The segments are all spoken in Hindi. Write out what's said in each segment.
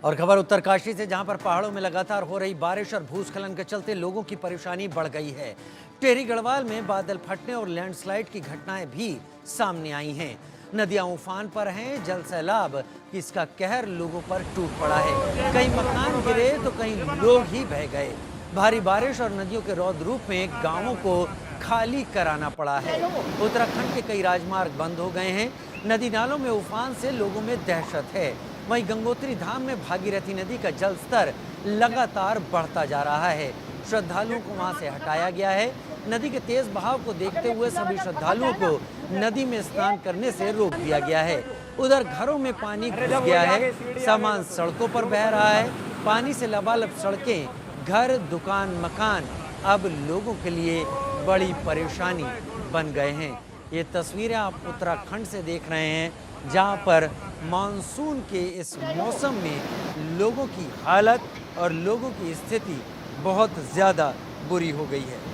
और खबर उत्तरकाशी से, जहां पर पहाड़ों में लगातार हो रही बारिश और भूस्खलन के चलते लोगों की परेशानी बढ़ गई है। टेहरी गढ़वाल में बादल फटने और लैंडस्लाइड की घटनाएं भी सामने आई हैं। नदियां उफान पर हैं। जल सैलाब इसका कहर लोगों पर टूट पड़ा है। कई मकान गिरे तो कई लोग ही बह गए। भारी बारिश और नदियों के रौद्र रूप में गांवों को खाली कराना पड़ा है। उत्तराखंड के कई राजमार्ग बंद हो गए हैं। नदी नालों में उफान से लोगों में दहशत है। वहीं गंगोत्री धाम में भागीरथी नदी का जल स्तर लगातार बढ़ता जा रहा है। श्रद्धालुओं को वहां से हटाया गया है। नदी के तेज बहाव को देखते हुए सभी श्रद्धालुओं को नदी में स्नान करने से रोक दिया गया है। उधर घरों में पानी घुस गया है। सामान सड़कों पर बह रहा है। पानी से लबालब सड़कें, घर, दुकान, मकान अब लोगों के लिए बड़ी परेशानी बन गए हैं। ये तस्वीरें आप उत्तराखंड से देख रहे हैं, जहां पर मानसून के इस मौसम में लोगों की हालत और लोगों की स्थिति बहुत ज़्यादा बुरी हो गई है।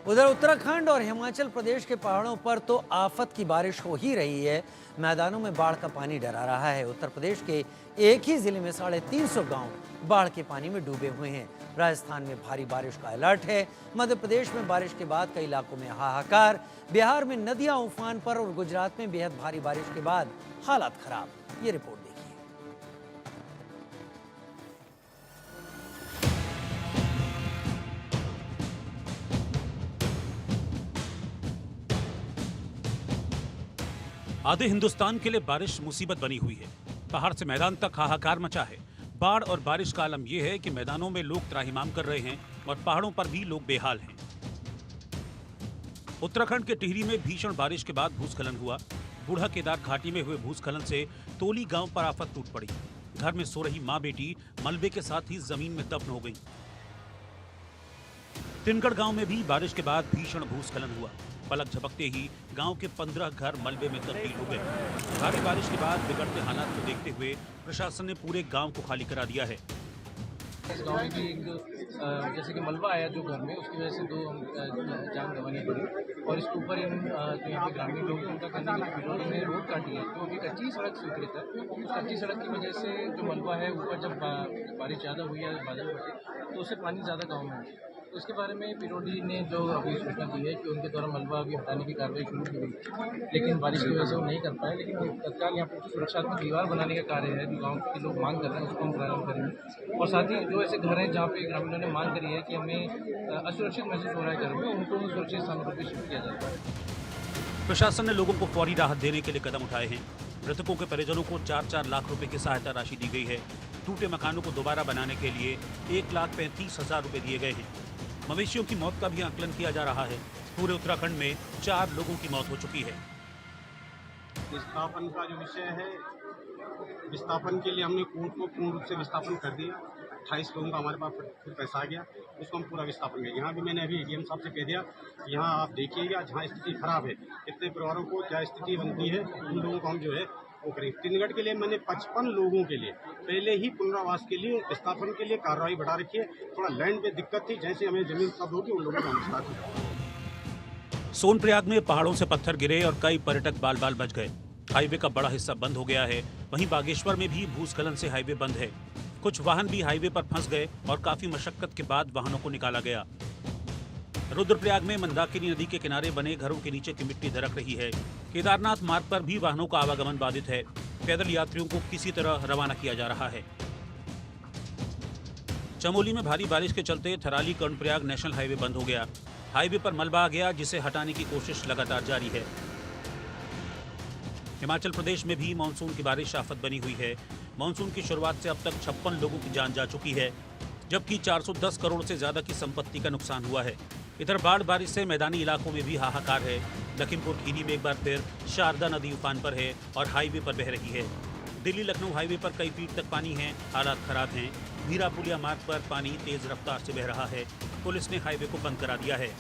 उधर उत्तराखंड और हिमाचल प्रदेश के पहाड़ों पर तो आफत की बारिश हो ही रही है। मैदानों में बाढ़ का पानी डरा रहा है। उत्तर प्रदेश के एक ही जिले में 350 गांव बाढ़ के पानी में डूबे हुए हैं। राजस्थान में भारी बारिश का अलर्ट है। मध्य प्रदेश में बारिश के बाद कई इलाकों में हाहाकार। बिहार में नदियां उफान पर और गुजरात में बेहद भारी बारिश के बाद हालात खराब। ये रिपोर्ट देखिए। आधे हिंदुस्तान के लिए बारिश मुसीबत बनी हुई है। पहाड़ से मैदान तक हाहाकार मचा है। बाढ़ और बारिश का आलम यह है कि मैदानों में लोग त्राहिमाम कर रहे हैं और पहाड़ों पर भी लोग बेहाल हैं। उत्तराखंड के टिहरी में भीषण बारिश के बाद भूस्खलन हुआ। बूढ़ा केदार घाटी में हुए भूस्खलन से तोली गांव पर आफत टूट पड़ी। घर में सो रही मां बेटी मलबे के साथ ही जमीन में दफन हो गई। तिनगढ़ गांव में भी बारिश के बाद भीषण भूस्खलन हुआ। पलक झपकते ही गांव के 15 घर मलबे में तब्दील हो गए। भारी बारिश के बाद बिगड़ते हालात को देखते हुए प्रशासन ने पूरे गांव को खाली करा दिया है। इस गांव में भी जैसे कि मलबा आया जो घर में, उसकी वजह से 2 जान गंवानी पड़ी। और इसके ऊपर जो यहाँ पे ग्रामीण लोग हैं उनका कहना है कि बिलोरी ने रोड काटी है, तो अभी कच्ची सड़क स्वीकृत है। कच्ची सड़क की वजह से जो मलबा है ऊपर जब बारिश ज़्यादा हुई है, बादल फटे, तो उससे पानी ज़्यादा गाँव में है। इसके बारे में पिरोडी ने जो अभी सूचना दी है कि उनके द्वारा मलबा अभी हटाने की कार्रवाई शुरू की गई, लेकिन बारिश की वजह से वो नहीं कर पाए। लेकिन तत्काल यहाँ पर सुरक्षात्मक दीवार बनाने का कार्य है जो गाँव के लोग मांग कर रहे हैं, उसको हम प्रारंभ करेंगे। और साथ ही जो ऐसे घर हैं जहाँ पे ग्रामीणों ने मांग करी है कि हमें असुरक्षित महसूस हो रहा है घर में, उनको सुरक्षित स्थानों पर भी शिफ्ट किया जाता है। प्रशासन ने लोगों को फौरी राहत देने के लिए कदम उठाए हैं। मृतकों के परिजनों को 4-4 लाख रुपए की सहायता राशि दी गई है। टूटे मकानों को दोबारा बनाने के लिए 1,35,000 रुपए दिए गए हैं। मवेशियों की मौत का भी आकलन किया जा रहा है। पूरे उत्तराखंड में 4 लोगों की मौत हो चुकी है। विस्थापन का जो विषय है, विस्थापन के लिए हमने कोर्ट को पूर्ण रूप से विस्थापन कर दिया। 28 लोगों का हमारे पास फिर पैसा आ गया, उसको हम पूरा विस्थापन किया। यहाँ भी मैंने अभी एडीएम साहब से कह दिया, यहाँ आप देखिएगा जहाँ स्थिति खराब है, इतने परिवारों को क्या स्थिति बनती है, उन लोगों को हम जो है वो करें। तिनगढ़ के लिए मैंने 55 लोगों के लिए पहले ही पुनर्वास के लिए, विस्थापन के लिए कार्रवाई बढ़ा रखी है। थोड़ा लैंड पे दिक्कत थी, जैसे हमें जमीन उपलब्ध होगी उन लोगों को हम विस्तार करेंगे। सोनप्रयाग में पहाड़ों से पत्थर गिरे और कई पर्यटक बाल बाल बच गए। हाईवे का बड़ा हिस्सा बंद हो गया है। वहीं बागेश्वर में भी भूस्खलन से हाईवे बंद है। कुछ वाहन भी हाईवे पर फंस गए और काफी मशक्कत के बाद वाहनों को निकाला गया। रुद्रप्रयाग में मंदाकिनी नदी के किनारे बने घरों के नीचे की मिट्टी दरक रही है। केदारनाथ मार्ग पर भी वाहनों का आवागमन बाधित है। पैदल यात्रियों को किसी तरह रवाना किया जा रहा है। चमोली में भारी बारिश के चलते थराली कर्णप्रयाग नेशनल हाईवे बंद हो गया। हाईवे पर मलबा आ गया, जिसे हटाने की कोशिश लगातार जारी है। हिमाचल प्रदेश में भी मानसून की बारिश आफत बनी हुई है। मानसून की शुरुआत से अब तक 56 लोगों की जान जा चुकी है, जबकि 410 करोड़ से ज्यादा की संपत्ति का नुकसान हुआ है। इधर बाढ़ बारिश से मैदानी इलाकों में भी हाहाकार है। लखीमपुर खीरी में एक बार फिर शारदा नदी उफान पर है और हाईवे पर बह रही है। दिल्ली लखनऊ हाईवे पर कई फीट तक पानी है। हालात खराब हैं। भीरा पुलिया मार्ग पर पानी तेज रफ्तार से बह रहा है। पुलिस ने हाईवे को बंद करा दिया है।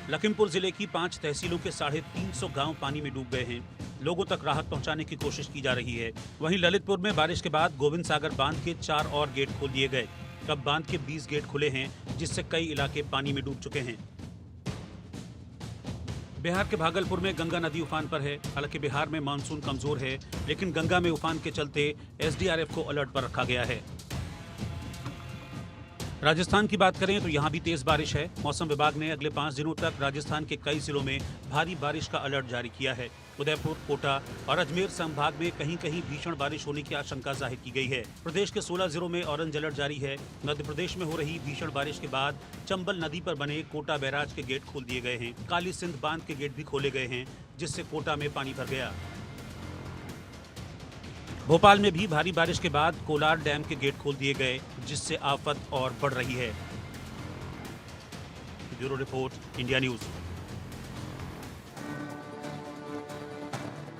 लखीमपुर जिले की 5 तहसीलों के 350 गांव पानी में डूब गए हैं। लोगों तक राहत पहुंचाने की कोशिश की जा रही है। वहीं ललितपुर में बारिश के बाद गोविंद सागर बांध के 4 और गेट खोल दिए गए। अब बांध के 20 गेट खुले हैं, जिससे कई इलाके पानी में डूब चुके हैं। बिहार के भागलपुर में गंगा नदी उफान पर है। हालांकि बिहार में मानसून कमजोर है, लेकिन गंगा में उफान के चलते एसडीआरएफ को अलर्ट पर रखा गया है। राजस्थान की बात करें तो यहाँ भी तेज बारिश है। मौसम विभाग ने अगले 5 दिनों तक राजस्थान के कई जिलों में भारी बारिश का अलर्ट जारी किया है। उदयपुर, कोटा और अजमेर संभाग में कहीं कहीं भीषण बारिश होने की आशंका जाहिर की गई है। प्रदेश के 16 जिलों में ऑरेंज अलर्ट जारी है। मध्य प्रदेश में हो रही भीषण बारिश के बाद चंबल नदी पर बने कोटा बैराज के गेट खोल दिए गए हैं। काली सिंध बांध के गेट भी खोले गए हैं, जिससे कोटा में पानी भर गया। भोपाल में भी भारी बारिश के बाद कोलार डैम के गेट खोल दिए गए, जिससे आफत और बढ़ रही है। Bureau report, India news.